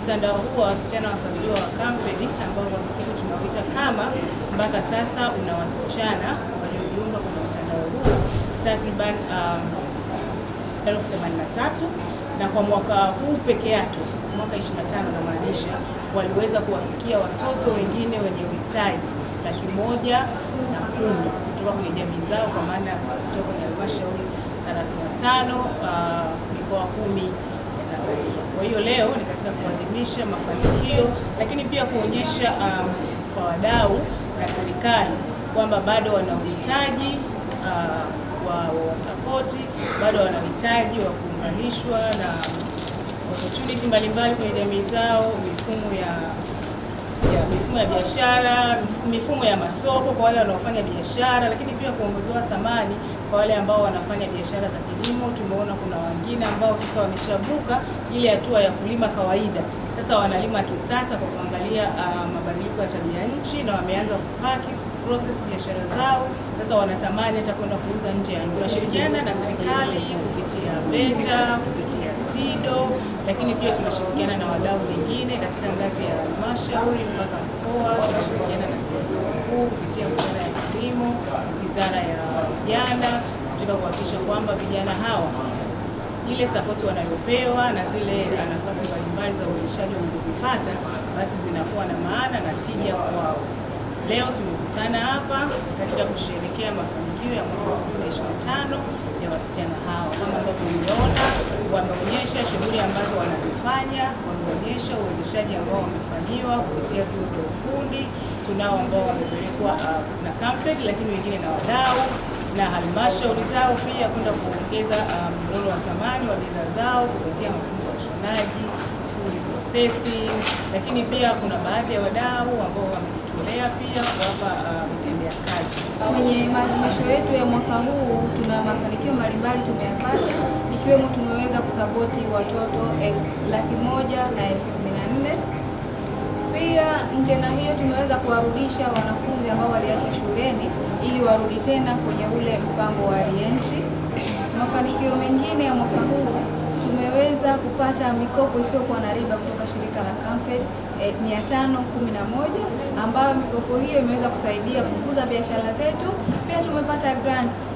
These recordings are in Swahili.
mtandao huu wa wasichana wafadhiliwa wa Camfed ambao kwa kifupi tunauita kama, mpaka sasa una wasichana waliojiunga kwenye mtandao huu takriban 83,000, na kwa mwaka huu peke yake, mwaka 25 namaanisha, waliweza kuwafikia watoto wengine wenye uhitaji 110,000 kutoka kwenye jamii zao, kwa maana kutoka kwenye halmashauri 35 mikoa 10 ya Tanzania. Kwa hiyo leo ni katika kuadhimisha mafanikio, lakini pia kuonyesha kwa wadau na serikali kwamba bado wana uhitaji wa wasapoti, bado wana uhitaji wa kuunganishwa na opportunity mbalimbali kwenye jamii zao, mifumo ya biashara, mifumo ya masoko kwa wale wanaofanya biashara, lakini pia kuongezewa thamani kwa wale ambao wanafanya biashara za kilimo. Tumeona kuna wengine ambao sasa wameshavuka ile hatua ya kulima kawaida, sasa wanalima kisasa kwa kuangalia mabadiliko ya tabia nchi, na wameanza kupaki process biashara zao. Sasa wanatamani hata kwenda kuuza nje ya nchi. Tunashirikiana na serikali kupitia BETA, kupitia SIDO, lakini pia tunashirikiana na wadau wengine katika ngazi ya halmashauri mpaka mkoa. Tunashirikiana na serikali kuu kupitia Wizara ya Kilimo, Wizara ya Vijana, katika kuhakikisha kwamba vijana hawa ile support wanayopewa na zile nafasi mbalimbali za uwezeshaji wanazozipata basi zinakuwa na maana na tija kwao. Leo tumekutana hapa katika kusherehekea mafanikio ya mwaka 2025 ya wasichana hawa. Kama ambavyo umeona, wameonyesha shughuli ambazo wanazifanya, wameonyesha uwezeshaji ambao wamefanyiwa kupitia vyuo vya ufundi. Tunao ambao wamepelekwa na Camfed, lakini wengine na wadau na halmashauri zao pia kwenda kuongeza mnyororo wa thamani wa bidhaa zao kupitia mafunzo ya ushonaji, food processing, lakini pia kuna baadhi ya wadau ambao wamejitolea pia kuwapa vitendea kazi. Kwenye maadhimisho yetu ya mwaka huu tuna mafanikio mbalimbali tumeyapata, ikiwemo tumeweza kusapoti watoto 114,000. Pia nje na hiyo tumeweza kuwarudisha wanafunzi ambao waliacha shuleni ili warudi tena kwenye ule mpango wa reentry. Mafanikio mengine ya mwaka huu tumeweza kupata mikopo isiyokuwa na riba kutoka shirika la Camfed 511, ambayo mikopo hiyo imeweza kusaidia kukuza biashara zetu. Pia tumepata grants,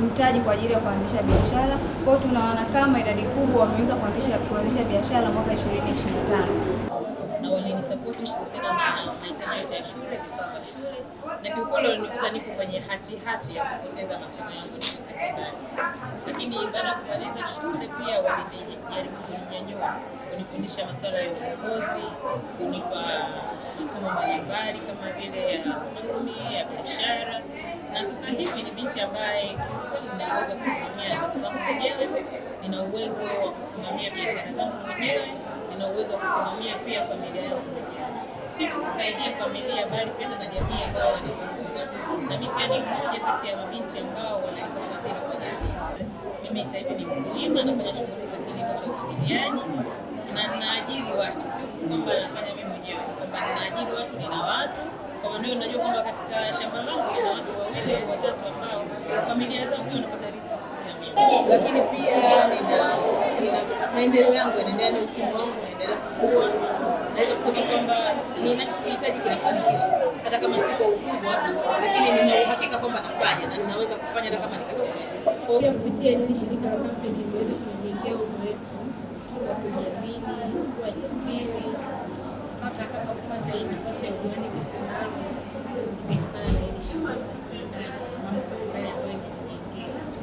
mtaji kwa ajili ya kuanzisha biashara. Kwa hiyo tunaona kama idadi kubwa wameweza kuanzisha biashara mwaka 2025. Na walinisapoti kuhusiana na internet ya shule, vifaa vya shule, na kiukweli walinikuta nipo kwenye hati ya kupoteza masomo yangu ya sekondari. Lakini baada ya kumaliza shule pia walijaribu kuninyanyua, kunifundisha masuala ya uongozi, kunipa masomo mbalimbali kama vile ya uchumi, ya biashara. Na sasa hivi ni binti ambaye kiukweli nina uwezo wa kusimamia ndoto zangu mwenyewe, nina uwezo wa kusimamia biashara zangu mwenyewe, nina uwezo wa kusimamia pia familia yangu mwenyewe. Si tu kusaidia familia bali pia na jamii ambayo wananizunguka. Na mimi pia ni mmoja kati ya mabinti ambao wanalipa fadhila kwa jamii. Mimi sasa hivi ni mkulima, nafanya shughuli za kilimo cha umwagiliaji na ninaajiri watu. Sio tu kwamba nafanya mimi mwenyewe, kwamba ninaajiri watu, nina watu. Kwa maana najua kwamba katika shamba langu kuna watu 2 au 3 ambao familia zao pia wanapata riziki kupitia mimi. Lakini pia nina maendeleo yangu yanaendelea, uchumi wangu unaendelea kukua. Naweza kusema kwamba ninachokihitaji kinafanikiwa hata kama siko ukubwa, lakini nina uhakika kwamba nafanya na ninaweza kufanya hata kama nikachelewa. Kwa hiyo kupitia hili shirika la Camfed liweze kunijengea uzoefu wa kujiamini, kuwa jasiri, mpaka kupata hii nafasi ya udiwani binti maalum.